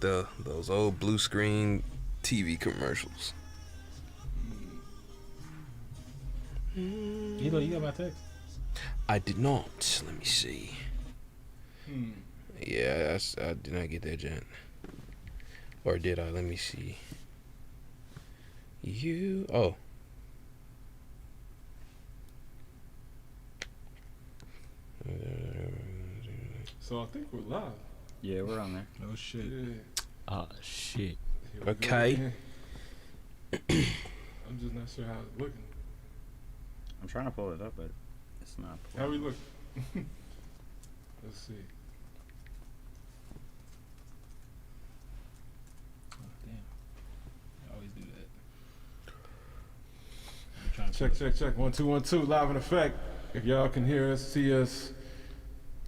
Those old blue screen TV commercials. You got my text? I did not. Let me see. Yeah, I did not get that, gent. Or did I? Let me see. Oh. So I think we're live. Yeah, we're on there. Oh shit. Yeah. Shit. Here we go Okay. again. I'm just not sure how it's looking. I'm trying to pull it up, but it's not. How we look? Let's see. Oh, damn. I always do that. I'm trying to Check. 1 2 1 2. Live in effect. If y'all can hear us, see us.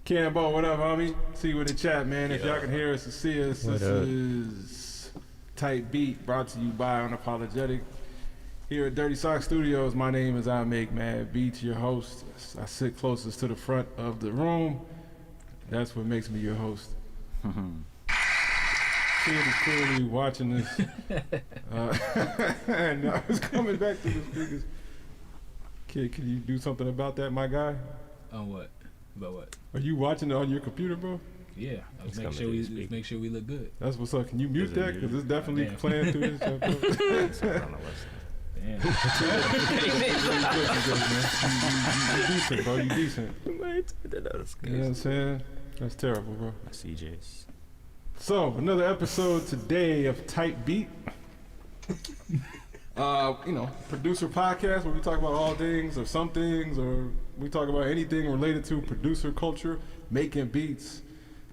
Cambo, what up, homie? See you in the chat, man. If y'all can hear us and see us, What this up? is Tight Beat, brought to you by Unapologetic. Here at Dirty Sock Studios, my name is I Make Mad Beats, your host. I sit closest to the front of the room. That's what makes me your host. Kid is clearly watching this. And I was coming back to the speakers. Kid, can you do something about that, my guy? On what? About what? Are you watching it on your computer, bro? Yeah. It's Make coming sure through we the speaker. make sure we look good. That's what's up. Can you mute Is it that? Because muted? it's definitely Damn. playing through this show. Damn. You decent, bro. You decent. That's You know what I'm saying? That's terrible, bro. My CJs. So, another episode today of Tight Beat. Producer podcast where we talk about all things or some things, or we talk about anything related to producer culture, making beats,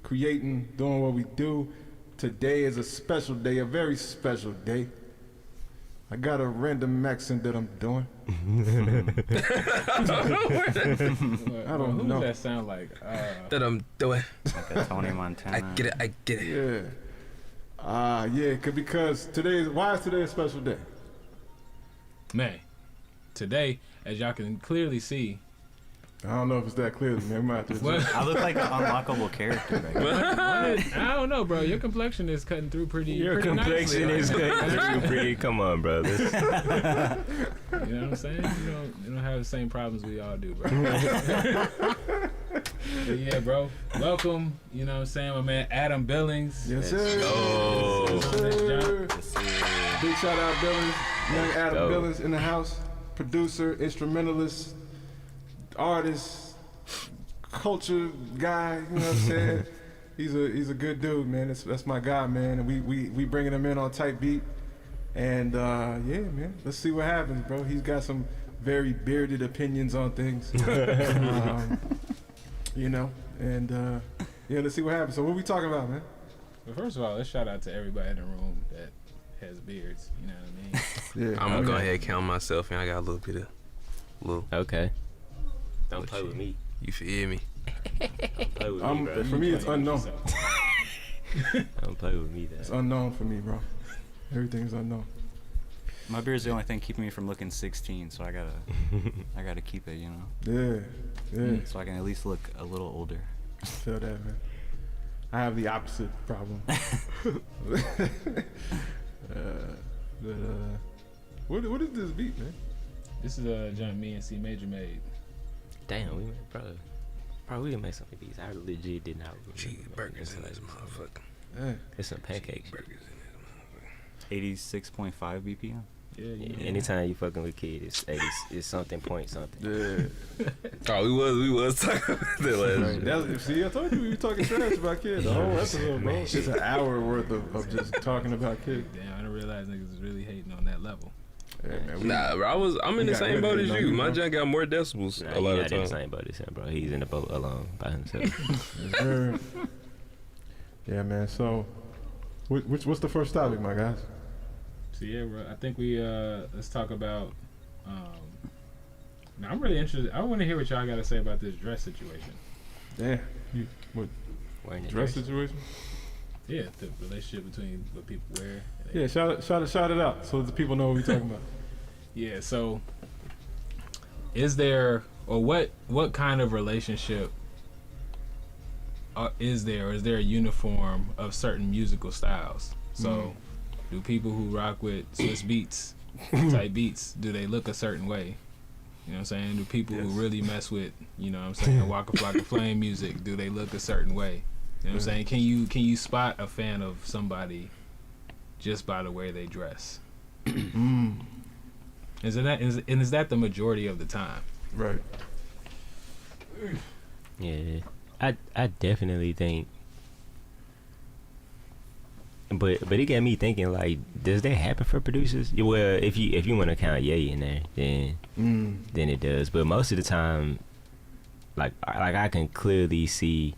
creating, doing what we do. Today is a special day, a very special day. I got a random accent that I'm doing. I don't know. Who does that sound like? That I'm doing. Like a Tony Montana. I get it. Yeah. Because why is today a special day? Man, today, as y'all can clearly see, I don't know if it's that clearly, man. We might have to what? I look like an unlockable character back there. I don't know, bro. Your complexion is cutting through pretty. pretty nicely right now. pretty. Come on, bro. You know what I'm saying? You don't have the same problems we all do, bro. But yeah, bro. Welcome. You know what I'm saying? My man Adam Billings. Yes, sir. go. Yes, sir. Let's see. Big shout out Billings, young Adam go. Billings in the house, producer, instrumentalist, artist, culture guy. You know what I'm saying? He's a good dude, man. That's my guy, man. And we bringing him in on Tight Beat, and yeah, man. Let's see what happens, bro. He's got some very bearded opinions on things, yeah. Let's see what happens. So what we talking about, man? But first of all, let's shout out to everybody in the room that has beards. You know what I mean? Yeah, I'm gonna go ahead and count myself, and I got a little bit of Okay. Oh, Don't play with me. You feel me? Don't play with me, bro. For me, it's unknown. Don't play with me, It's dad. unknown for me, bro. Everything's unknown. My beard's the only thing keeping me from looking 16, so I gotta keep it, you know, Yeah. so I can at least look a little older. Feel that, man. I have the opposite problem. What is this beat, man? This is a joint me and C Major made. Damn, we made, bro, we didn't make some of these. I legit did not. Cheeseburgers in this motherfucker. Yeah. It's some pancakes. Burgers in this 86.5 BPM. Yeah, Yeah, anytime you fucking with kids, it's something point something. Yeah. motherfucker. Oh, we was talking about that last week. See, I told you we were talking trash about kids. The whole episode, bro. It's an hour worth of just talking about kids. Damn, I didn't realize niggas was really hating on that level. Yeah, man. Nah, bro, I'm in we the got same boat as everything on you. you, My bro. junk got more decibels Nah, a he lot not of in the times. same boat as him, bro. He's in the boat alone by himself. Sure. Yeah, man. So, what's the first topic, my guys? So yeah, bro, I think we let's talk about. Now I'm really interested. I want to hear what y'all got to say about this dress situation. Yeah. Wearing the Dress dress. situation? Yeah, the relationship between what people wear. And Yeah, shout it out so the people know what we're talking about. Yeah. So, is there or what kind of relationship is there a uniform of certain musical styles? So, do people who rock with Swiss beats type beats, do they look a certain way? You know what I'm saying? Do people who really mess with, you know what I'm saying, Waka Flocka Flame music, do they look a certain way? You know what I'm saying? Can you spot a fan of somebody just by the way they dress? Is that the majority of the time? Right. Yeah, I definitely think, but it got me thinking, like, does that happen for producers? Yeah, well, if you want to count Ye in there, then it does. But most of the time, like I can clearly see,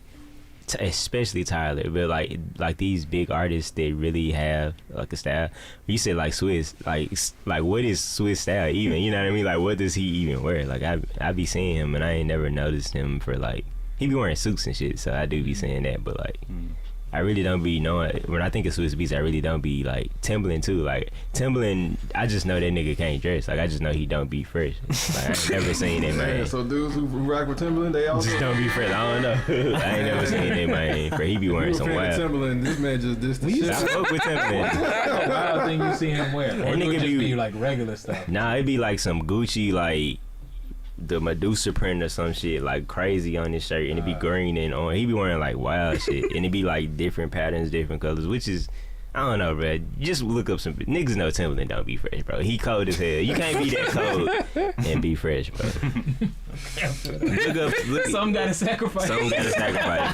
especially Tyler, but like these big artists, they really have like a style. You said like Swiss, like what is Swiss style even? You know what I mean? Like, what does he even wear? Like I be seeing him and I ain't never noticed him for like, he be wearing suits and shit, so I do be saying that, but like I really don't be knowing. When I think of Swiss Beats, I really don't be like Timbaland too. Like Timbaland, I just know that nigga can't dress. Like I just know he don't be fresh. Like, I ain't never seen that man. So dudes who rock with Timbaland, they also Just don't be fresh. I don't know. I ain't never seen that man. For he be wearing some wild. Timbaland, this man just the shit. I fuck with Timbaland. Wild thing you see him wear, or That it nigga would just be- be like regular stuff. Nah, it be like some Gucci, like the Medusa print or some shit, like crazy on his shirt, and it be green and on. He be wearing like wild shit, and it be like different patterns, different colors, which is, I don't know, bro. Just look up some niggas know Timbaland don't be fresh, bro. He cold as hell. You can't be that cold and be fresh, bro. Look, Some gotta sacrifice. some gotta sacrifice,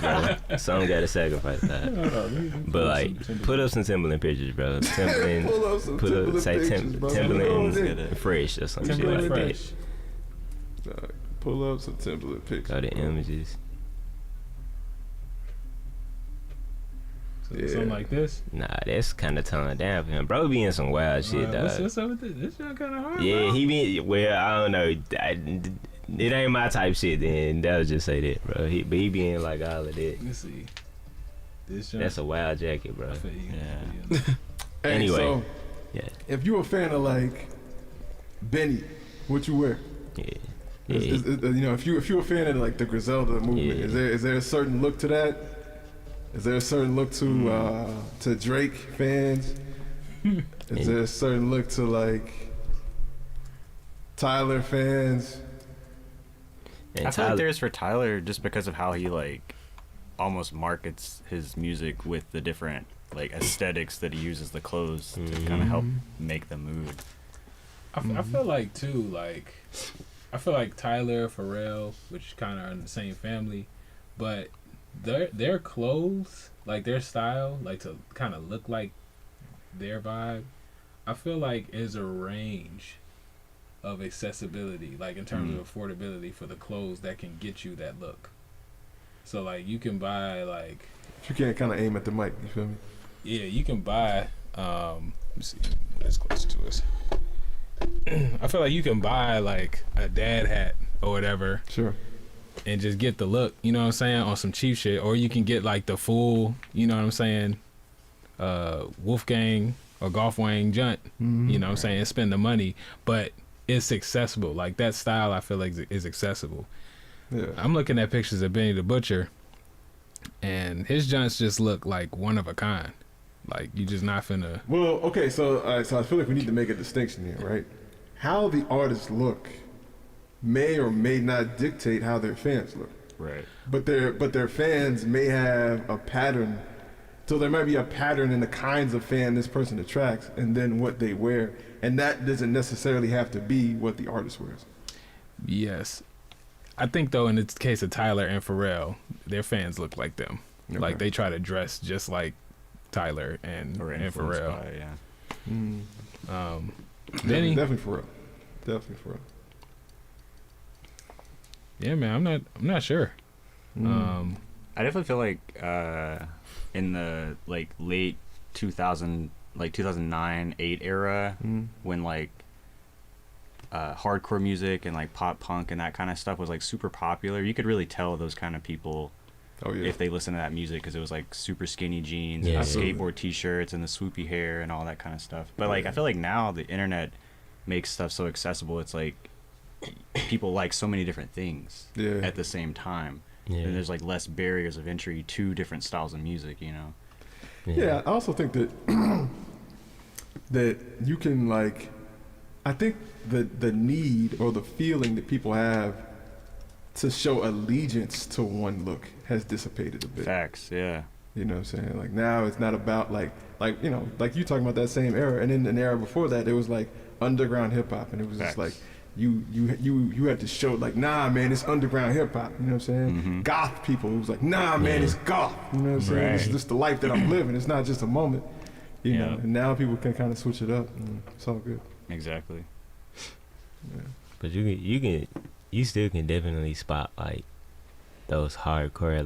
bro. Some gotta sacrifice that. But like, put up some Timbaland pictures, bro. Timbaland, Pull up some put up Timbaland say pictures, bro. Timbaland fresh or some shit Timberland like that. fresh. Pull up some Timbaland pictures. Go to bro. images. Yeah. Something like this. Nah, that's kind of toned down for him. Bro be in some wild shit, dog. What's up with this? This shit kind of hard. Yeah, bro. he be, well, I don't know. It ain't my type shit, then that'll just say that, bro. But he be in like all of that. Let's see. This shit. That's a wild jacket, bro. I feel you. Yeah. Hey, Anyway. so Yeah, if you a fan of like Benny, what you wear? yeah. Is, you know, if you a fan of like the Griselda movement, Yeah. is there a certain look to that? Is there a certain look to Drake fans? Is there a certain look to like Tyler fans? And I feel like Tyler- there's for Tyler just because of how he like almost markets his music with the different like aesthetics that he uses the clothes to kind of help make the mood. I feel like too, like I feel like Tyler, Pharrell, which kind of are in the same family, but their clothes, like their style, like to kind of look like their vibe, I feel like is a range of accessibility, like in terms of affordability for the clothes that can get you that look. So like you can buy like, You can't kind of aim at the mic. You feel me? yeah, you can buy let me see, as close to us. I feel like you can buy like a dad hat or whatever Sure. and just get the look, you know what I'm saying, on some cheap shit, or you can get like the full, you know what I'm saying, Wolfgang or Golf Wang Junt, you know what I'm saying, and spend the money, but it's accessible. Like that style I feel like is accessible. Yeah. I'm looking at pictures of Benny the Butcher and his junts just look like one of a kind. Like you just not finna. Well, okay, so I feel like we need to make a distinction here, right? How the artists look may or may not dictate how their fans look. Right. But their fans may have a pattern. So there might be a pattern in the kinds of fan this person attracts and then what they wear. And that doesn't necessarily have to be what the artist wears. Yes. I think though in the case of Tyler and Pharrell, their fans look like them. Okay. Like they try to dress just like Tyler and Influenced Pharrell. by, yeah. Benny, Definitely for real. Definitely for real. yeah, man, I'm not sure. I definitely feel like in the like late 2000, like 2009, 8 era, when like hardcore music and like pop punk and that kind of stuff was like super popular, you could really tell those kind of people Oh yeah. if they listen to that music, because it was like super skinny jeans Yeah. and skateboard t-shirts and the swoopy hair and all that kind of stuff. But like I feel like now the internet makes stuff so accessible. It's like people like so many different things Yeah. at the same time. and there's like less barriers of entry to different styles of music, you know. Yeah, I also think that that you can like, I think the need or the feeling that people have to show allegiance to one look has dissipated a bit. Facts, yeah. You know what I'm saying? Like now it's not about like you know, like you talking about that same era, and in an era before that it was like underground hip hop, and it was just like you had to show like, nah man, it's underground hip hop. You know what I'm saying? Goth people, it was like, nah man, it's goth. You know what I'm saying? It's just the life that I'm living. It's not just a moment. You know. And now people can kind of switch it up. And it's all good. Exactly. Yeah. But you still can definitely spot like those hardcore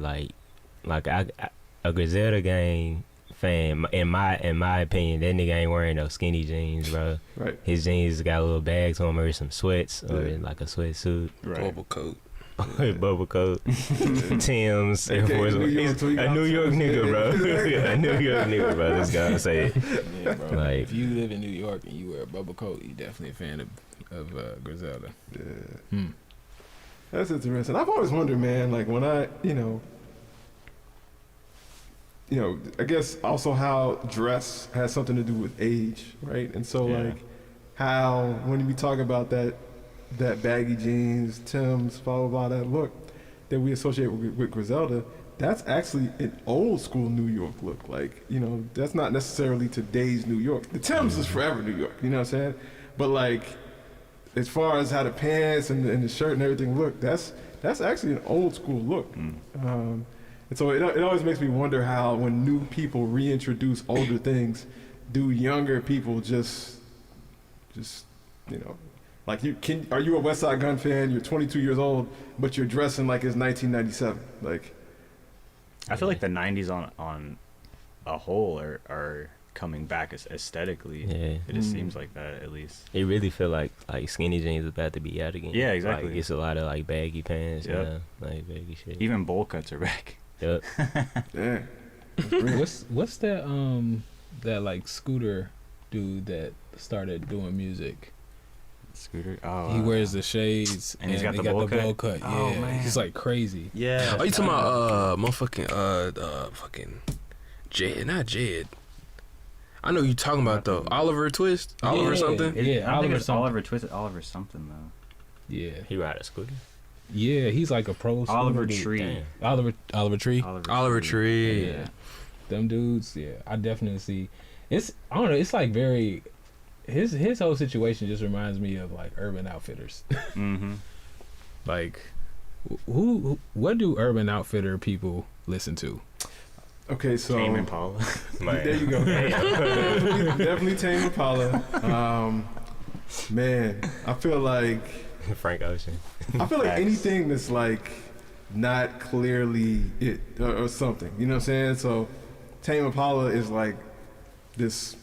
like a Griselda Gang fan, in my opinion, that nigga ain't wearing no skinny jeans, bro. Right. His jeans got a little bags on him, or some sweats, or like a sweatsuit. Right. Bubble coat. Bubble coat. Tim's. Okay, A New York nigga, bro. A New York nigga, bro. This guy say it. Yeah, bro. Like, if you live in New York and you wear a bubble coat, you definitely a fan of Griselda. Yeah. That's interesting. I've always wondered, man, like when I, you know, I guess also how dress has something to do with age, right? And so like how when we talk about that baggy jeans, Tim's, blah, blah, blah, that look that we associate with Griselda, that's actually an old school New York look. Like, you know, that's not necessarily today's New York. The Tim's is forever New York, you know what I'm saying? But like, as far as how the pants and the shirt and everything look, that's actually an old school look. And so it always makes me wonder how when new people reintroduce older things, do younger people just you know, like are you a West Side Gun fan? You're 22 years old, but you're dressing like it's 1997. Like, I feel like the 90s on a whole are coming back aesthetically. Yeah. It just seems like that, at least. it really feel like skinny jeans is about to be out again. Yeah, exactly. Like, it's a lot of like baggy pants, like baggy shit. Even bowl cuts are back. Yep. yeah. What's that that like scooter dude that started doing music? Scooter. He wears the shades and he's got the bowl cut? Yeah, Oh, man. he's like crazy. Yeah. Oh, you talking about motherfucking fucking Jed? Not Jed. I know you talking about though. Oliver Twist, Oliver something. Yeah, I think Oliver it's something. Oliver Twisted, Oliver something though. Yeah, He ride a scooter. yeah, he's like a pro. Oliver scooter dude. Tree. Oliver Tree. Oliver Tree. Yeah, them dudes. Yeah, I definitely see. It's I don't know. It's like very. His whole situation just reminds me of like Urban Outfitters. Mm-hmm. Like, what do Urban Outfitter people listen to? Okay, so Tame Impala. there you go. definitely Tame Impala. Man, I feel like Frank Ocean. like anything that's like not clearly it or something. You know what I'm saying? So Tame Impala is like this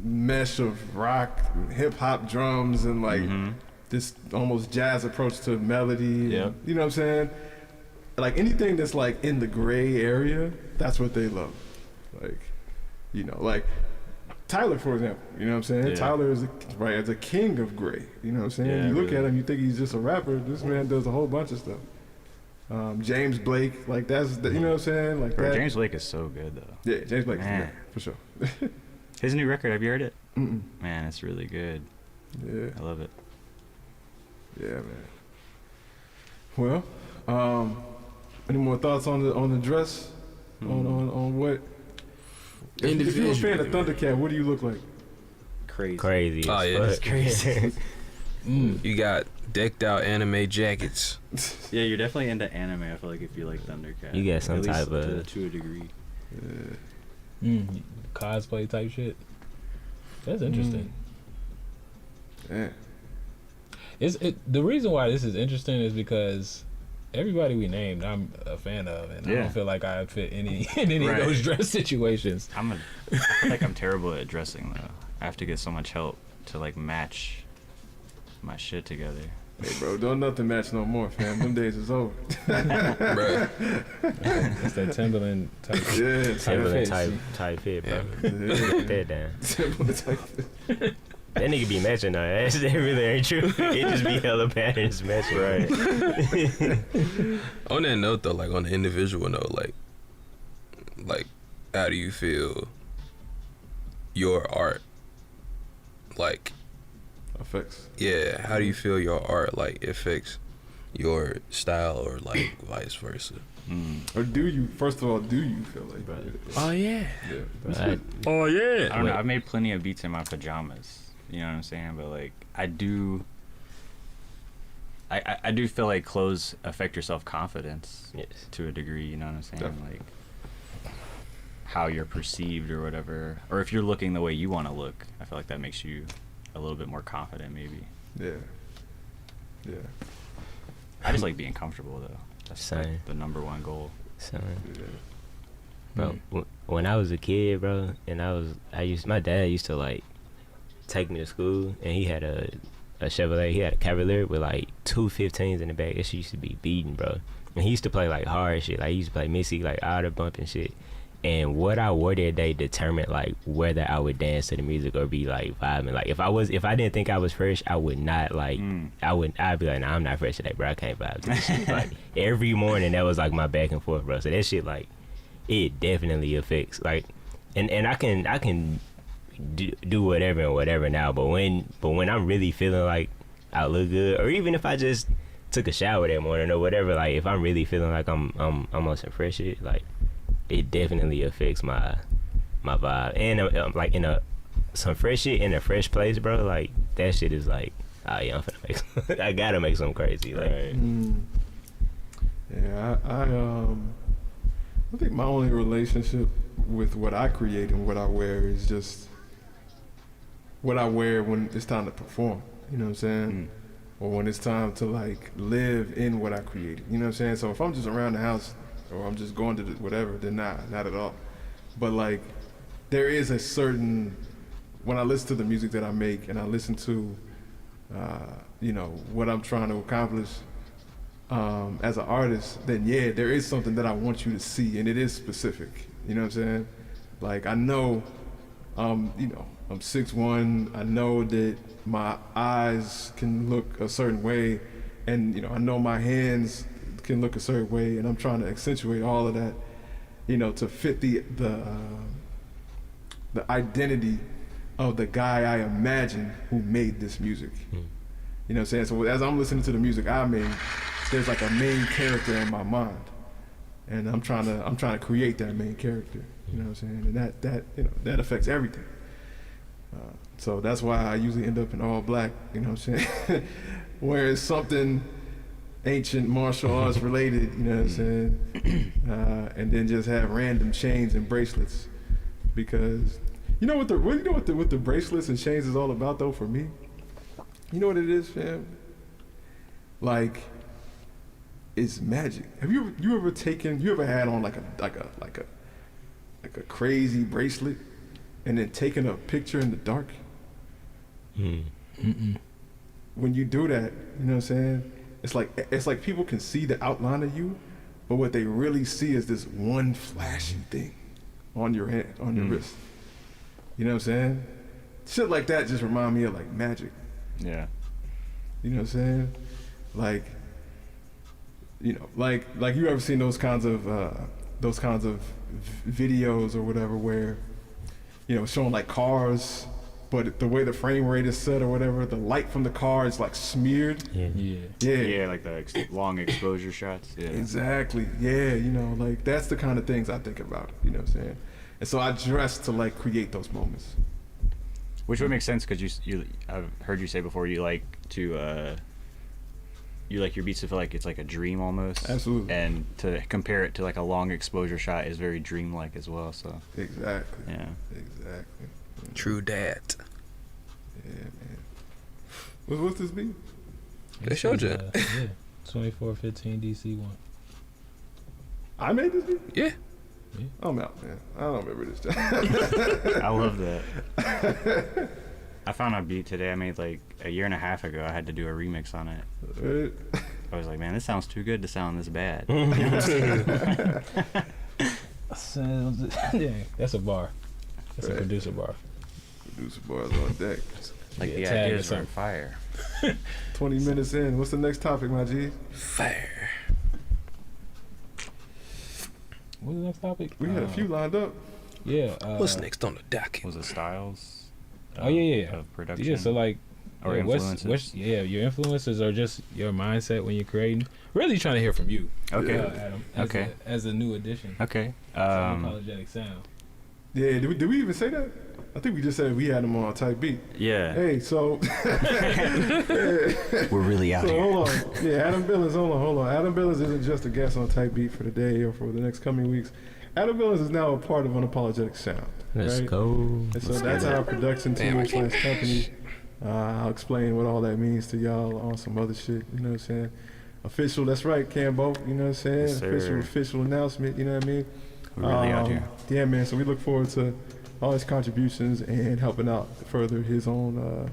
mesh of rock, hip hop, drums, and like this almost jazz approach to melody. Yep. You know what I'm saying? Like anything that's like in the gray area, that's what they love. Like, you know, like Tyler, for example. You know what I'm saying? Yeah. Tyler is a king of gray. You know what I'm saying? Yeah, you look really. at him, you think he's just a rapper. This man does a whole bunch of stuff. James Blake, like you know what I'm saying? Like Bro, that. James Blake is so good though. Yeah, James Blake, Man. yeah, for sure. His new record, have you heard it? Mm-mm. Man, it's really good. Yeah, I love it. yeah, man. Well, any more thoughts on the dress? On what? If you're a fan of Thundercat, what do you look like? Crazy. Oh, as yeah, fuck. that's crazy. You got decked out anime jackets. Yeah, you're definitely into anime. I feel like if you like Thundercat, You got some at least type of- to a degree. Cosplay type shit. That's interesting. Yeah. The reason why this is interesting is because everybody we named, I'm a fan of, and I Yeah. don't feel like I fit in any Right. of those dress situations. I feel like I'm terrible at dressing though. I have to get so much help to like match my shit together. Hey, bro, don't nothing match no more, fam. Them days is over. Bruh. It's that Timberland type. Yeah, Timberland Timberland fit, type fit, bro. yeah. Put that down. Timberland type. That nigga be matching though. That really ain't true. It just be hella patterns matching. Right. On that note though, like on the individual note, like how do you feel your art like Affects. yeah, how do you feel your art like affects your style or like vice versa? Or do you? First of all, do you feel like that? Oh yeah. Yeah. Right. Oh yeah. I don't know. I've made plenty of beats in my pajamas. You know what I'm saying? But like, I do feel like clothes affect your self confidence Yes. to a degree. You know what I'm saying? Definitely. Like how you're perceived or whatever, or if you're looking the way you want to look. I feel like that makes you a little bit more confident, maybe. Yeah. Yeah. I just like being comfortable though. That's Same. like the number one goal. So, Yeah. bro, when I was a kid, bro, and my dad used to like take me to school, and he had a Chevrolet. He had a Cavalier with like 215s in the back. That shit used to be beating, bro. And he used to play like hard shit. Like he used to play Missy, like outer bump and shit. And what I wore that day determined like whether I would dance to the music or be like vibing. Like if I didn't think I was fresh, I would not like. I'd be like, nah, I'm not fresh today, bro. I can't vibe to this shit. Like every morning, that was like my back and forth, bro. So that shit like, it definitely affects like, and I can do whatever and whatever now. But when I'm really feeling like I look good, or even if I just took a shower that morning or whatever, like if I'm really feeling like I'm on some fresh shit, like it definitely affects my vibe. And like some fresh shit in a fresh place, bro. Like that shit is like, oh yeah, I'm finna make I gotta make something crazy. Like, Yeah, I think my only relationship with what I create and what I wear is just what I wear when it's time to perform. You know what I'm saying? Or when it's time to like live in what I created. You know what I'm saying? So if I'm just around the house or I'm just going to whatever, then not at all. But like, there is a certain, when I listen to the music that I make and I listen to, you know, what I'm trying to accomplish as an artist, then yeah, there is something that I want you to see, and it is specific. You know what I'm saying? Like I know, you know, I'm 6'1". I know that my eyes can look a certain way, and you know, I know my hands can look a certain way, and I'm trying to accentuate all of that, you know, to fit the identity of the guy I imagine who made this music. You know what I'm saying? So as I'm listening to the music I made, there's like a main character in my mind, and I'm trying to create that main character. You know what I'm saying? And that you know, that affects everything. So that's why I usually end up in all black. You know what I'm saying? Whereas something ancient martial arts related, you know what I'm saying? And then just have random chains and bracelets, because you know what the bracelets and chains is all about though for me? You know what it is, fam? Like, it's magic. Have you ever had on like a crazy bracelet and then taken a picture in the dark? When you do that, you know what I'm saying? It's like people can see the outline of you, but what they really see is this one flashy thing on your hand, on your wrist. You know what I'm saying? Shit like that just remind me of like magic. Yeah. You know what I'm saying? Like, you know, like you ever seen those kinds of videos or whatever where, you know, showing like cars, but the way the frame rate is set or whatever, the light from the car is like smeared. Yeah, like the long exposure shots. Yeah. Exactly. Yeah, you know, like that's the kind of things I think about. You know what I'm saying? And so I dress to like create those moments. Which would make sense because I've heard you say before you like to you like your beats to feel like it's like a dream almost. Absolutely. And to compare it to like a long exposure shot is very dreamlike as well. So Exactly. yeah. Exactly. True dat. Yeah, man. What's this beat? They showed you. Yeah. 2415 DC1. I made this beat? Yeah. I'm out, man. I don't remember this time. I love that. I found a beat today I made like a year and a half ago. I had to do a remix on it. Right? I was like, man, this sounds too good to sound this bad. Yeah, that's a bar. That's a producer bar. Producer bars on deck. Like the tag or ideas are on something. fire. 20 minutes in. What's the next topic, my G? Fair. What's the next topic? We had a few lined up. Yeah. What's next on the docket? Was it styles? Oh, yeah. Of production. Yeah, so like, Or yeah, influences. your influences are just your mindset when you're creating. Really trying to hear from you, Okay. Adam. As a new addition. Okay. To Unapologetic Sound. Yeah, did we even say that? I think we just said we had him on Type Beat. Yeah. Hey, so We're really out so here. hold on. Yeah, Adam Billings, hold on. Adam Billings isn't just a guest on Type Beat for the day or for the next coming weeks. Adam Billings is now a part of Unapologetic Sound. Let's right? go. And so that's our production Damn, I team can't- / company. I'll explain what all that means to y'all on some other shit. You know what I'm saying? Official, that's right, Cambo. You know what I'm saying? Yes, sir. Official announcement. You know what I mean? We're really out here. Yeah, man. So we look forward to all his contributions and helping out further his own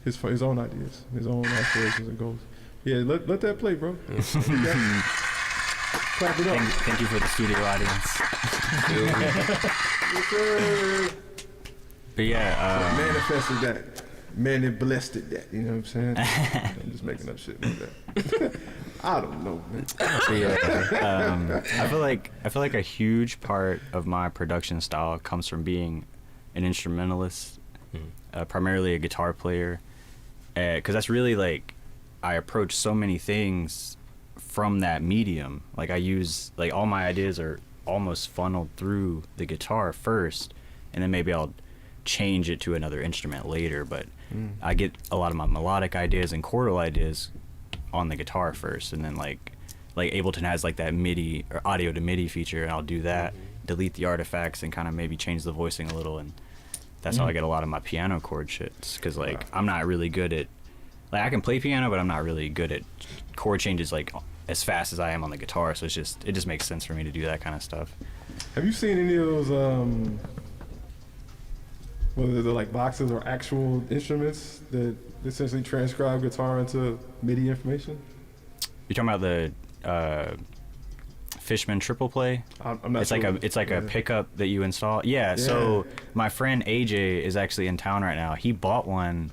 his own ideas, his own aspirations and goals. Yeah, let that play, bro. Clap it up. Thank you for the studio audience. Yes, sir. But yeah, Manifested that. Manifested that. You know what I'm saying? I'm just making up shit like that. I don't know, man. but yeah, I feel like a huge part of my production style comes from being an instrumentalist, primarily a guitar player, because that's really like I approach so many things from that medium. Like I use like all my ideas are almost funneled through the guitar first, and then maybe I'll change it to another instrument later, but I get a lot of my melodic ideas and chordal ideas on the guitar first, and then like Ableton has like that MIDI or audio to MIDI feature, and I'll do that, delete the artifacts, and kind of maybe change the voicing a little, and that's how I get a lot of my piano chord shits, because like I'm not really good at, like I can play piano, but I'm not really good at chord changes like as fast as I am on the guitar, so it just makes sense for me to do that kind of stuff. Have you seen any of those, whether they're like boxes or actual instruments that essentially transcribe guitar into MIDI information? You're talking about the Fishman triple play? I'm not It's sure. like a pickup that you install. Yeah, so my friend AJ is actually in town right now. He bought one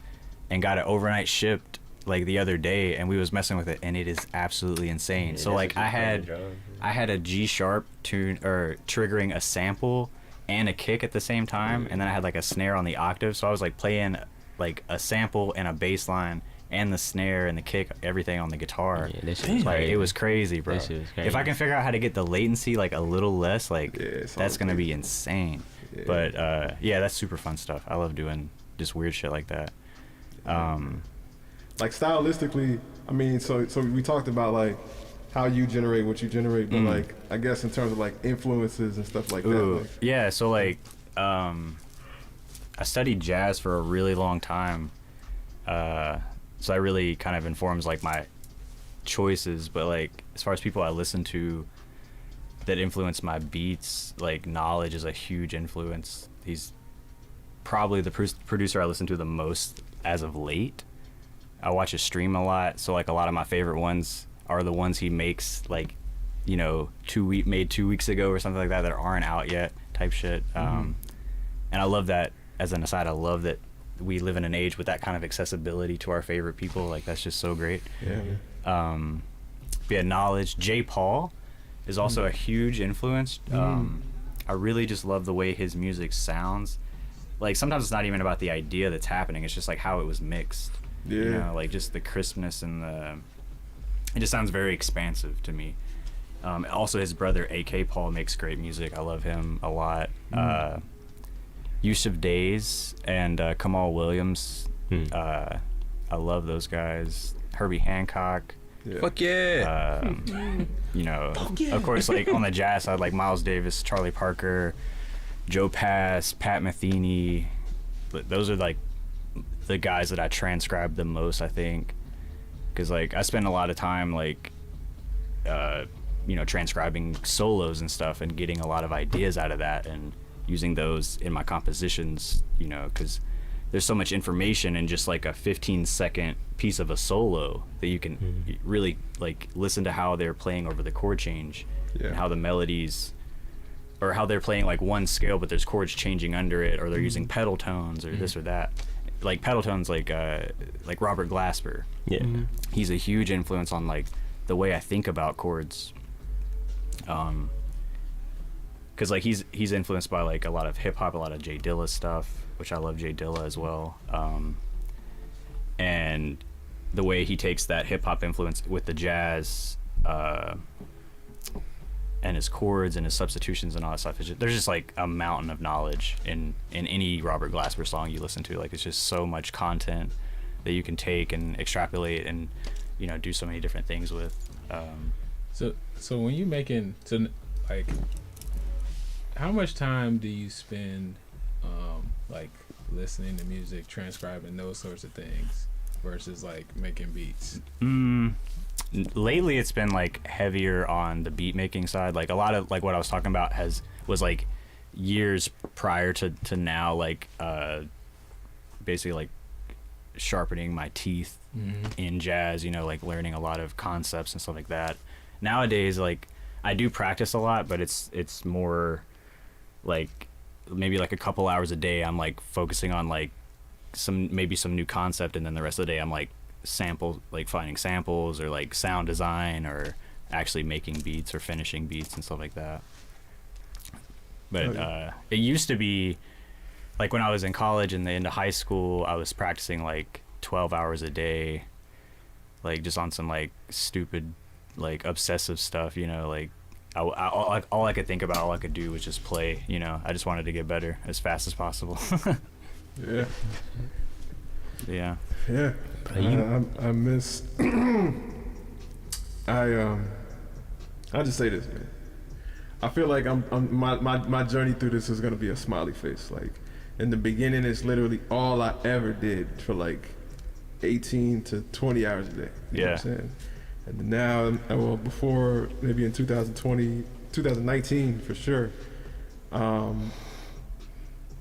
and got it overnight shipped like the other day, and we was messing with it, and it is absolutely insane. So like I had a G sharp tune or triggering a sample and a kick at the same time, and then I had like a snare on the octave, so I was like playing like a sample and a bass line and the snare and the kick, everything on the guitar. Yeah, that shit was Like crazy. it was crazy, bro. That shit was crazy. If I can figure out how to get the latency like a little less, like it's that's all gonna be crazy. insane. Yeah. But yeah, that's super fun stuff. I love doing just weird shit like that. Like stylistically, I mean, so we talked about like how you generate what you generate, but like I guess in terms of like influences and stuff like that. Ooh, Like, yeah. So like, I studied jazz for a really long time, so that really kind of informs like my choices. But like, as far as people I listen to that influence my beats, like Knowledge is a huge influence. He's probably the producer I listen to the most as of late. I watch his stream a lot, so like a lot of my favorite ones are the ones he makes, like, you know, 2 weeks ago or something like that aren't out yet, type shit. And I love that. As an aside, I love that we live in an age with that kind of accessibility to our favorite people. Like that's just so great. yeah, man. But yeah, Knowledge. J. Paul is also a huge influence. I really just love the way his music sounds. Like sometimes it's not even about the idea that's happening. It's just like how it was mixed. Yeah. You know, like just the crispness and it just sounds very expansive to me. Also, his brother A.K. Paul makes great music. I love him a lot. Yusuf Days and Kamal Williams. I love those guys. Herbie Hancock. Yeah. Fuck yeah. You know, of course, like on the jazz side, like Miles Davis, Charlie Parker, Joe Pass, Pat Metheny. But those are like the guys that I transcribe the most, I think, because like I spend a lot of time like you know, transcribing solos and stuff and getting a lot of ideas out of that and using those in my compositions, you know, because there's so much information in just like a 15-second piece of a solo that you can really like listen to how they're playing over the chord change and how the melodies, or how they're playing like one scale but there's chords changing under it, or they're using pedal tones or this or that. like pedal tones like Robert Glasper. Yeah. He's a huge influence on like the way I think about chords. Because like he's influenced by like a lot of hip hop, a lot of Jay Dilla stuff, which I love Jay Dilla as well. And the way he takes that hip hop influence with the jazz, and his chords and his substitutions and all that stuff. There's just like a mountain of knowledge in any Robert Glasper song you listen to. Like it's just so much content that you can take and extrapolate and, you know, do so many different things with. So when you making, so like, how much time do you spend like listening to music, transcribing those sorts of things versus like making beats? Lately it's been like heavier on the beat making side. Like a lot of like what I was talking about was like years prior to now, like basically like sharpening my teeth in jazz, you know, like learning a lot of concepts and stuff like that. Nowadays, like I do practice a lot, but it's more like maybe like a couple hours a day I'm like focusing on like some new concept, and then the rest of the day I'm like finding samples or like sound design or actually making beats or finishing beats and stuff like that. But it used to be like when I was in college and into high school, I was practicing like 12 hours a day, like just on some like stupid like obsessive stuff, you know, like all I could think about, all I could do was just play, you know. I just wanted to get better as fast as possible. Yeah. Yeah. Yeah. I miss. I just say this, man. I feel like my journey through this is gonna be a smiley face. Like in the beginning, it's literally all I ever did for like 18 to 20 hours a day. You know what I'm saying? And now, well, before maybe in 2019 for sure, I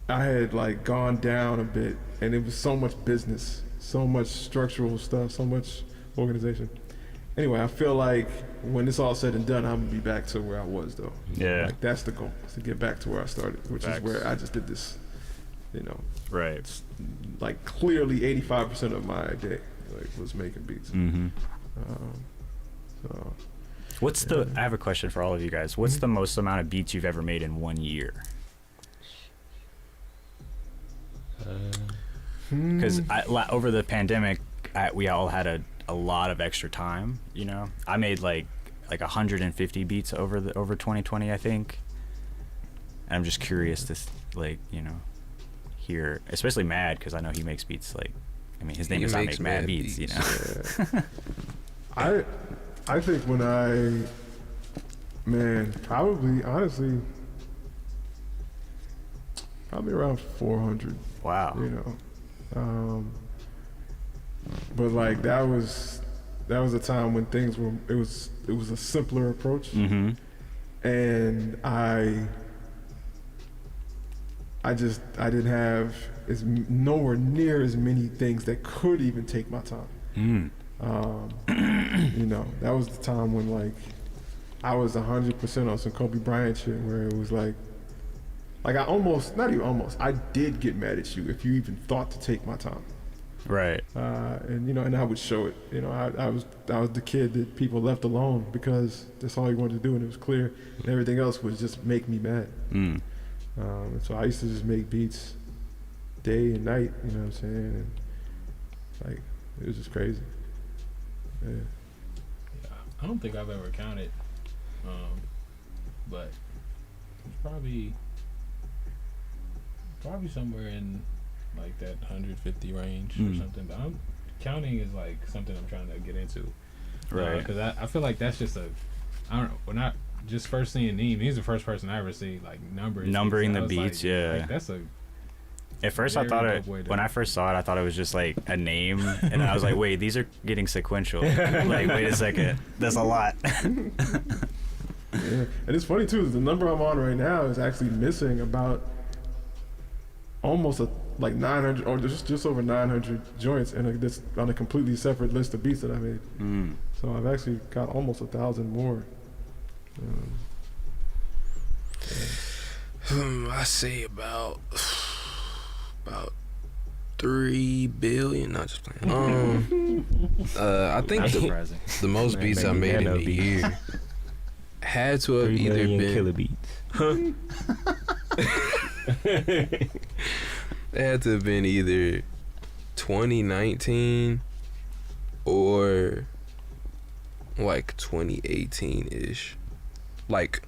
had like gone down a bit, and it was so much business, so much structural stuff, so much organization. Anyway, I feel like when it's all said and done, I'm gonna be back to where I was though. Yeah. Like that's the goal, is to get back to where I started, which is where I just did this, you know. Right. Like clearly 85% of my day like was making beats. So what's I have a question for all of you guys. What's the most amount of beats you've ever made in 1 year? Because over the pandemic, we all had a lot of extra time, you know. I made like 150 beats over 2020, I think. And I'm just curious to like, you know, hear, especially Mad, because I know he makes beats like, I mean, his name is I Make Mad Beats, you know. Yeah. I think when probably honestly around 400. Wow. You know, but like that was a time when things were it was a simpler approach, and I didn't have nowhere near as many things that could even take my time. You know, that was the time when like I was 100% on some Kobe Bryant shit, where it was like I I did get mad at you if you even thought to take my time. Right. And you know, and I would show it. You know, I was the kid that people left alone because that's all he wanted to do, and it was clear. And everything else would just make me mad. And so I used to just make beats day and night. You know what I'm saying? And like it was just crazy. Yeah. I don't think I've ever counted, but it's probably somewhere in like that 150 range or something. But counting is like something I'm trying to get into, right? Because I feel like that's just I don't know. When I just first seeing Neem, he's the first person I ever see like numbering the beats. Like, yeah, like, that's a. At first, I thought when I first saw it, I thought it was just like a name, and I was like, "Wait, these are getting sequential." Like, wait a second, that's a lot. Yeah, and it's funny too. The number I'm on right now is actually missing about almost like 900 or just over 900 joints, and this on a completely separate list of beats that I made. So I've actually got almost 1,000 more. I say about 3 billion. Not just playing. I think That's the, surprising. the most Man, beats I maybe made in nano a beats. year had to have 3 either million been. kilobeats. It had to have been either 2019 or like 2018 ish. Like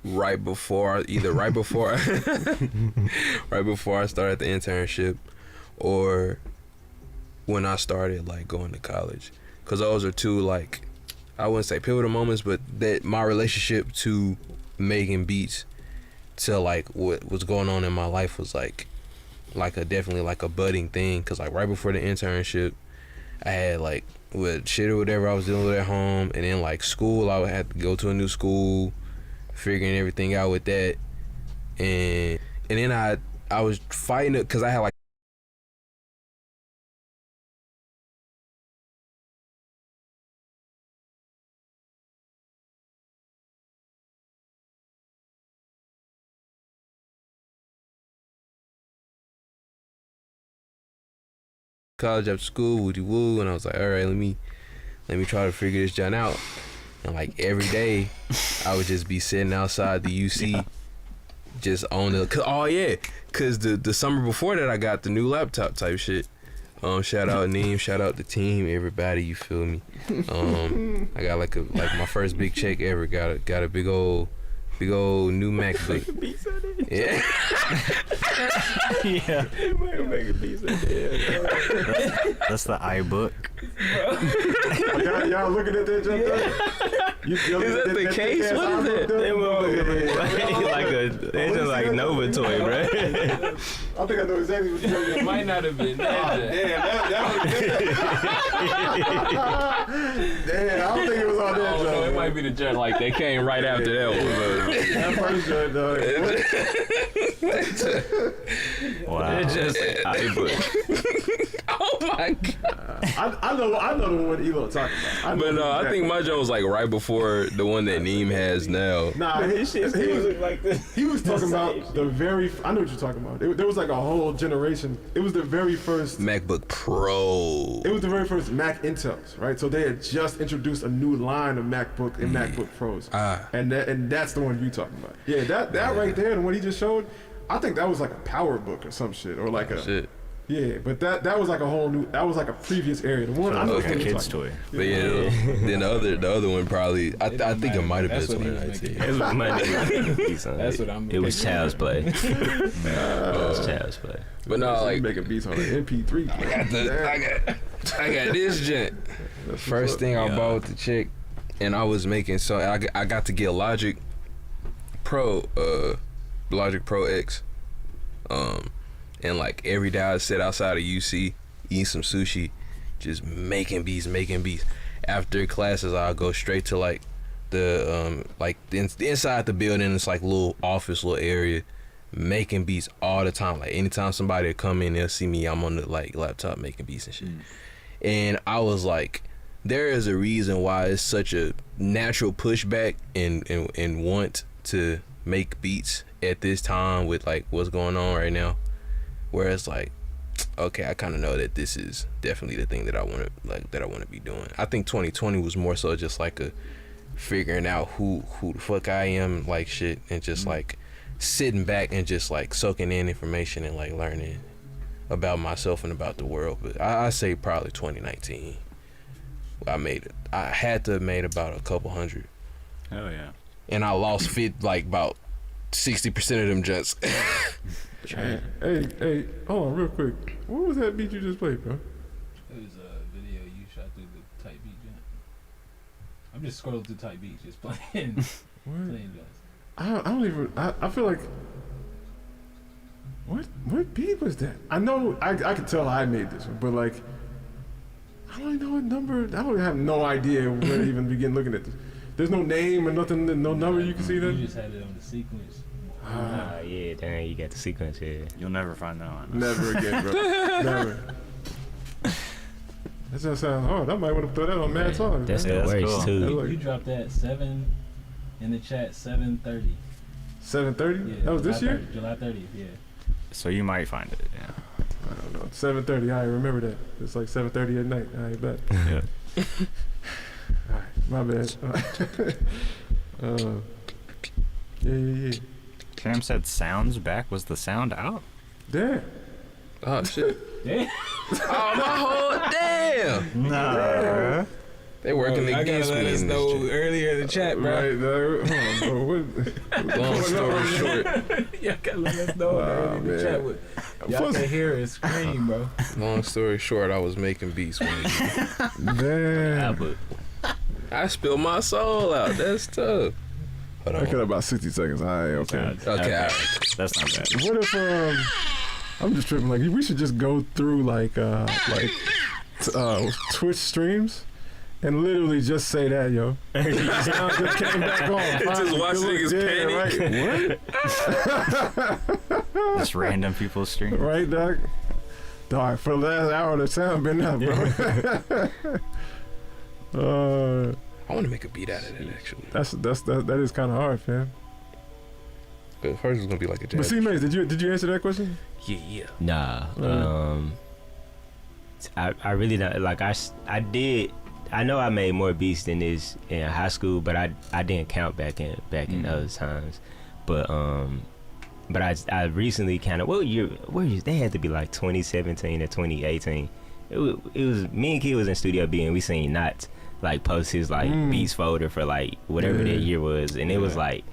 right before right before right before I started the internship, or when I started like going to college, because those are two, like, I wouldn't say pivotal moments, but that my relationship to making beats to like what was going on in my life was like a definitely like a budding thing. Because like right before the internship, I had like with shit or whatever I was dealing with at home, and then like school, I would have to go to a new school, figuring everything out with that, and then I was fighting it because I had like college after school, woody woo, and I was like, all right, let me try to figure this joint out. And like every day, I would just be sitting outside the UC, just on the. Cause the summer before that, I got the new laptop type shit. Shout out Neem, shout out the team, everybody. You feel me? I got like my first big check ever. Got a big old new MacBook. Yeah. Yeah. That's the iBook. Y'all looking at that jump? Is that the case? What is that? It's just like Nova toy, bro. I think I know exactly what you're talking It might not have been that. Damn, I don't think it was on that Oh, no, it jump. might be the jet like They came right after that one, That first jump, dog. Wow. It's just iBook. Oh my god! I know the one Elo talking about. But no, I think my joint was like right before the one that Neem has now. Nah, he was talking about the very. I know what you're talking about. There was like a whole generation. It was the very first. MacBook Pro. It was the very first Mac Intels, right? So they had just introduced a new line of MacBook and MacBook Pros, and that's the one you talking about. Yeah, that right there, the one he just showed. I think that was like a power book or some shit, or like a. Shit. Yeah, but that was like a whole new. That was like a previous area. The one I know Like a what you're kid's talking toy. But yeah, then the other one probably. I think it might have been That's what he was 2019. making. It was money. That's what I'm It was thinking. child's play. It was child's play. But no, about. like You making beats on an MP3 player. I got this gent. First thing I bought with the chick, and I was making, so I got to get Logic Pro X, and like every day I sit outside of UC, eat some sushi, just making beats. After classes, I'll go straight to like the inside the building. It's like little office, little area, making beats all the time. Like anytime somebody come in, they'll see me. I'm on the like laptop making beats and shit. And I was like, there is a reason why it's such a natural pushback and want to make beats at this time with like what's going on right now, where it's like, okay, I kind of know that this is definitely the thing that I want to be doing. I think 2020 was more so just like a figuring out who the fuck I am, like shit, and just like sitting back and just like soaking in information and like learning about myself and about the world. But I say probably 2019. I had to have made about a couple hundred, Oh yeah. and I lost like about 60% of them jets. Hey, hold on real quick. What was that beat you just played, bro? It was a video you shot through the Type Beat joint. I'm just scrolling through Type Beat, just playing joints. I don't even. I feel like. What beat was that? I know I can tell I made this one, but like, I don't even know what number. I don't have no idea where to even begin looking at this. There's no name or nothing, no number you can see You that. just had it on the sequence. Yeah, damn, you got the sequence here. You'll never find that one. Never again, bro. Never. That just sounds hard. I might want to throw that on Mad Song. That's man. the that's worst cool. too. That's like- You dropped that 7 in the chat, 7:30. 7:30. Yeah, That was this July year. 30th, July 30th. Yeah. So you might find it. Yeah. I don't know. 7:30. I remember that. It's like 7:30 at night. I bet. Yeah. All right, my bad. Yeah. Cam said sounds back. Was the sound out? Damn. Oh shit. Yeah. Oh my whole damn. No. They working Bro, I gotta against let me us in know this shit. earlier in the chat, bro. Right. Hold on, bro. Long story short. Y'all gotta let us know earlier in the man. chat. Y'all Plus- can hear it scream, bro. Long story short, I was making beats one day. Damn. but I spilled my soul out. That's tough. Hold I on. cut about 60 seconds. All right, okay. Okay. All right. That's not bad. What if I'm just tripping? Like we should just go through Twitch streams and literally just say that, yo. Sound just came back on. Just watch niggas panic. What? Just random people stream. Right, Doc? Dog, for the last hour, the sound been up, bro. I want to make a beat out of it actually. That is kind of hard, fam. But first it's gonna be like a jazz. But C-Maze, did you answer that question? Yeah. nah. I really don't like. I did. I know I made more beats than this in high school, but I didn't count back in other times. But I recently kind of they had to be like 2017 or 2018. It was me and Kid was in Studio B and we seen Knots like post his like beats folder for like whatever that year was, and it was like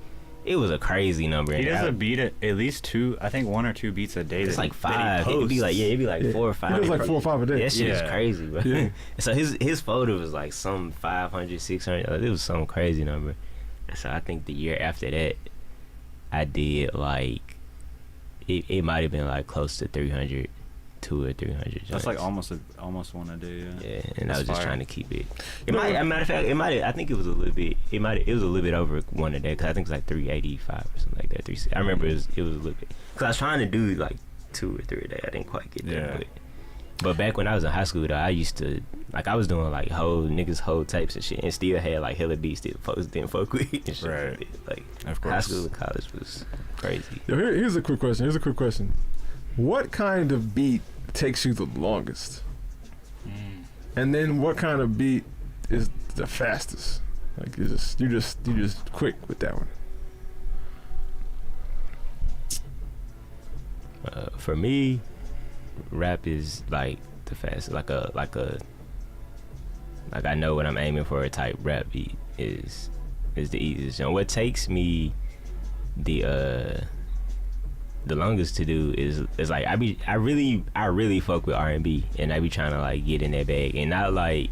it was a crazy number. He And does I- a beat at least 2, I think 1 or 2 beats a day. It's that like he- that he 5. It'd be like posts. 4 or 5. It was like 4 or 5 a day. That shit was Yeah. crazy, bro. Yeah. So his photo was like some 500, 600. It was some crazy number. And so I think the year after that, I did like it might have been like close to 300, 200 or 300. That's like joints. almost one a day. Yeah. Yeah, and I That's was just fire. trying to keep it. No, As a matter of fact, it might. I think it was a little bit. It was a little bit over one a day because I think it was like 385 or something like that. 360. I remember it was a little bit because I was trying to do like 2 or 3 a day. I didn't quite get there. Yeah. But back when I was in high school, though, I used to I was doing like whole tapes and shit, and still had like hella beats that folks didn't fuck with and shit. Right. Like Of high course. school and college was crazy. Yo, here's a quick question. What kind of beat takes you the longest? And then what kind of beat is the fastest? Like you just quick with that one. For me, rap is like the fastest. Like I know what I'm aiming for. A type rap beat is the easiest. And what takes me the longest to do is like I really fuck with R&B, and I be trying to like get in that bag and not like